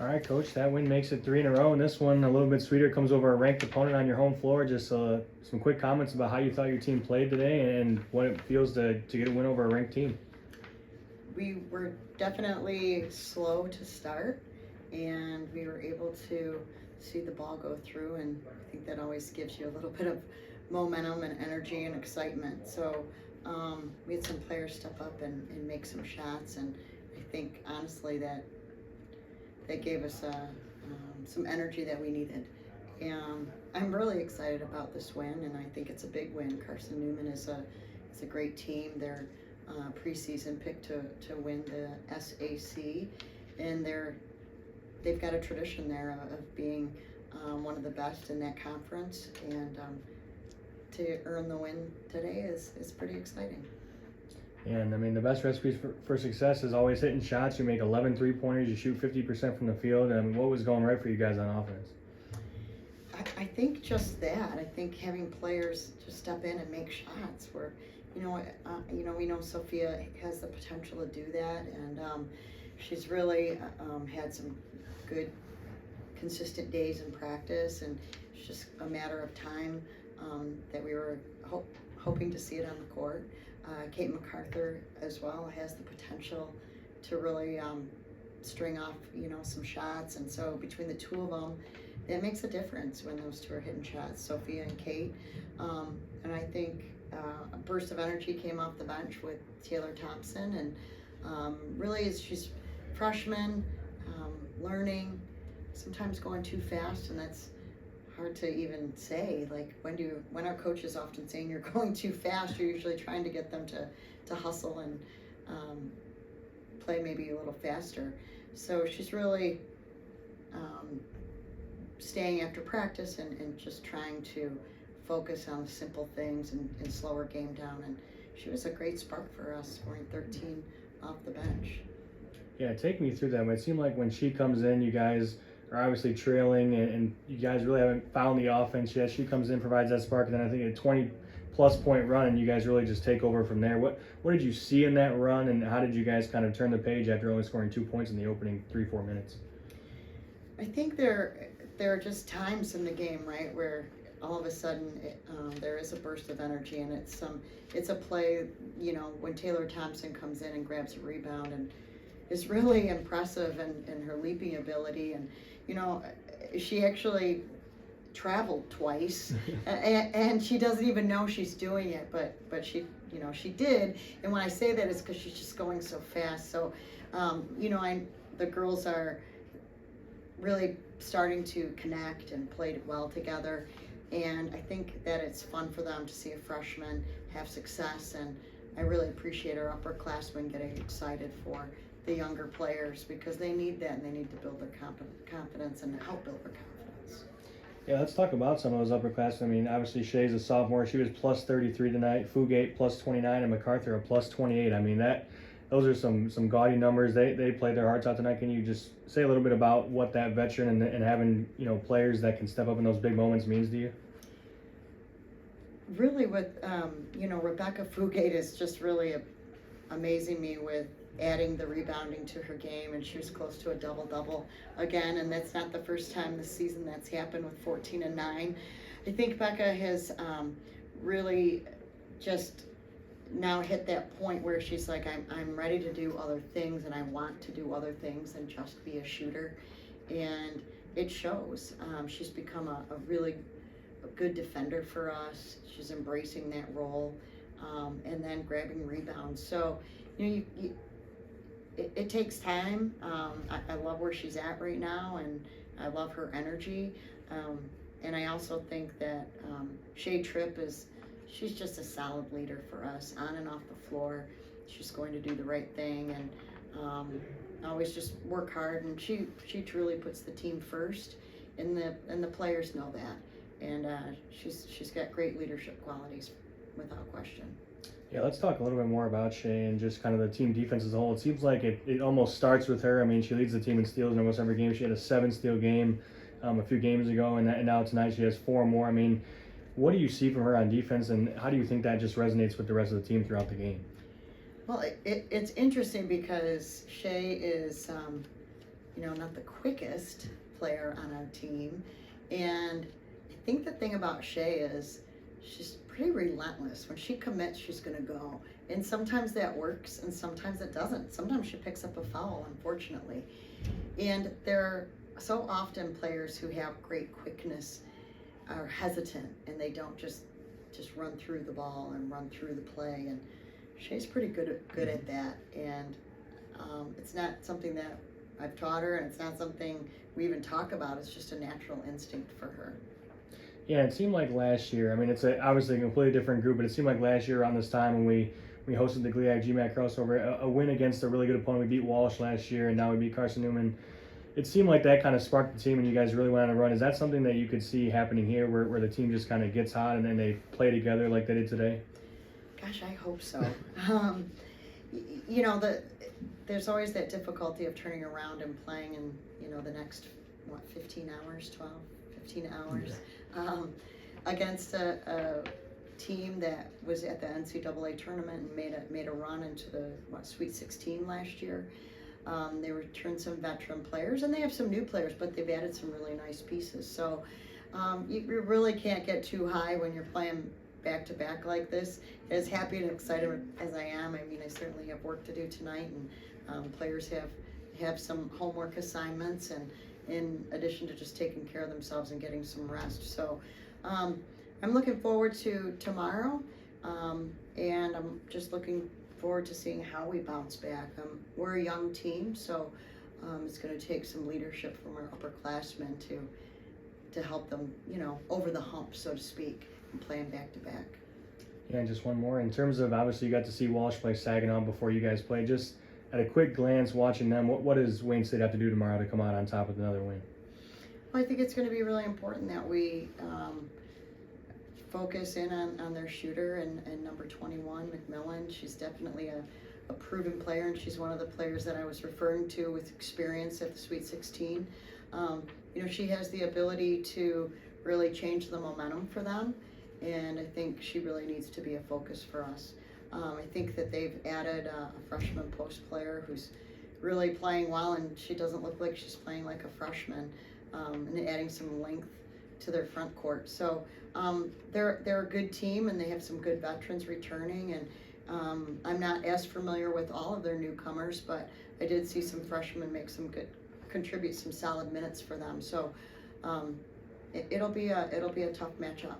All right, Coach, that win makes it 3 in a row, and this one a little bit sweeter, comes over a ranked opponent on your home floor. Just some quick comments about how you thought your team played today and what it feels to get a win over a ranked team. We were definitely slow to start, and we were able to see the ball go through, and I think that always gives you a little bit of momentum and energy and excitement. So we had some players step up and make some shots, and I think honestly that gave us some energy that we needed. And I'm really excited about this win, and I think it's a big win. Carson-Newman is a great team. They're preseason pick to win the SAC, and they've got a tradition there of being one of the best in that conference, and to earn the win today is pretty exciting. And I mean, the best recipes for success is always hitting shots. You make 11 3-pointers, you shoot 50% from the field. I mean, what was going right for you guys on offense? I think just that. I think having players just step in and make shots. Where, we know Sophia has the potential to do that, and she's really had some good, consistent days in practice, and it's just a matter of time that we were hoping to see it on the court. Kate MacArthur as well has the potential to really string off, some shots, and so between the two of them, it makes a difference when those two are hitting shots, Sophia and Kate. And I think a burst of energy came off the bench with Taylor Thompson, and really she's freshman, learning, sometimes going too fast, and that's hard to even say. Like, when our coach is often saying you're going too fast, you're usually trying to get them to hustle and play maybe a little faster. So she's really staying after practice and just trying to focus on the simple things and slow her game down. And she was a great spark for us, scoring 13 off the bench. Yeah, take me through that. It seemed like when she comes in, you guys are obviously trailing, and you guys really haven't found the offense yet. She comes in, provides that spark, and then I think a 20-plus point run, and you guys really just take over from there. What did you see in that run, and how did you guys kind of turn the page after only scoring 2 points in the opening 3-4 minutes? I think there are just times in the game, right, where all of a sudden there is a burst of energy, and it's a play, when Taylor Thompson comes in and grabs a rebound and is really impressive in her leaping ability. And she actually traveled twice and she doesn't even know she's doing it, but she did. And when I say that, it's because she's just going so fast. So the girls are really starting to connect and play well together, and I think that it's fun for them to see a freshman have success, and I really appreciate our upperclassmen getting excited for the younger players, because they need that, and they need to build their confidence and help build their confidence. Yeah, let's talk about some of those upperclassmen. I mean, obviously Shea's a sophomore. She was plus 33 tonight. Fugate plus 29, and MacArthur a plus 28. I mean, those are some gaudy numbers. They played their hearts out tonight. Can you just say a little bit about what that veteran and having players that can step up in those big moments means to you? Really, with Rebecca Fugate is just really amazing me with adding the rebounding to her game, and she was close to a double-double again, and that's not the first time this season that's happened, with 14 and 9. I think Becca has really just now hit that point where she's like, I'm ready to do other things, and I want to do other things than just be a shooter, and it shows. She's become a really good defender for us. She's embracing that role, and then grabbing rebounds. So it takes time. I love where she's at right now, and I love her energy. And I also think that Shea Tripp she's just a solid leader for us on and off the floor. She's going to do the right thing, and always just work hard. And she truly puts the team first, and the players know that. And she's got great leadership qualities, without question. Yeah, let's talk a little bit more about Shea and just kind of the team defense as a whole. It seems like it almost starts with her. I mean, she leads the team in steals in almost every game. She had a 7-steal game a few games ago, and now tonight she has 4 more. I mean, what do you see from her on defense, and how do you think that just resonates with the rest of the team throughout the game? Well, it's interesting because Shea is, not the quickest player on our team. And I think the thing about Shay is she's pretty relentless. When she commits, she's going to go. And sometimes that works and sometimes it doesn't. Sometimes she picks up a foul, unfortunately. And there are so often players who have great quickness are hesitant and they don't just run through the ball and run through the play. And Shay's pretty good at that. And it's not something that I've taught her, and it's not something we even talk about. It's just a natural instinct for her. Yeah, it seemed like last year, I mean, it's obviously a completely different group, but it seemed like last year around this time when we hosted the GLIAC GMAC crossover, a win against a really good opponent. We beat Walsh last year, and now we beat Carson-Newman. It seemed like that kind of sparked the team, and you guys really went on a run. Is that something that you could see happening here, where the team just kind of gets hot and then they play together like they did today? Gosh, I hope so. There's always that difficulty of turning around and playing in, the next, 15 hours, 15 hours, against a team that was at the NCAA tournament and made a run into the Sweet 16 last year. They returned some veteran players, and they have some new players, but they've added some really nice pieces. So you really can't get too high when you're playing back-to-back like this. As happy and excited as I am, I certainly have work to do tonight, and players have some homework assignments, and in addition to just taking care of themselves and getting some rest. So I'm looking forward to tomorrow, and I'm just looking forward to seeing how we bounce back. We're a young team, so it's going to take some leadership from our upperclassmen to help them, over the hump, so to speak, and playing back-to-back. Yeah, and just one more. In terms of, obviously, you got to see Walsh play Saginaw before you guys played. Just at a quick glance, watching them, what does Wayne State have to do tomorrow to come out on top with another win? Well, I think it's going to be really important that we focus in on their shooter and number 21, McMillan. She's definitely a proven player, and she's one of the players that I was referring to with experience at the Sweet 16. She has the ability to really change the momentum for them, and I think she really needs to be a focus for us. I think that they've added a freshman post player who's really playing well, and she doesn't look like she's playing like a freshman, and adding some length to their front court. So they're a good team, and they have some good veterans returning, and I'm not as familiar with all of their newcomers, but I did see some freshmen contribute some solid minutes for them. So it'll be a tough matchup.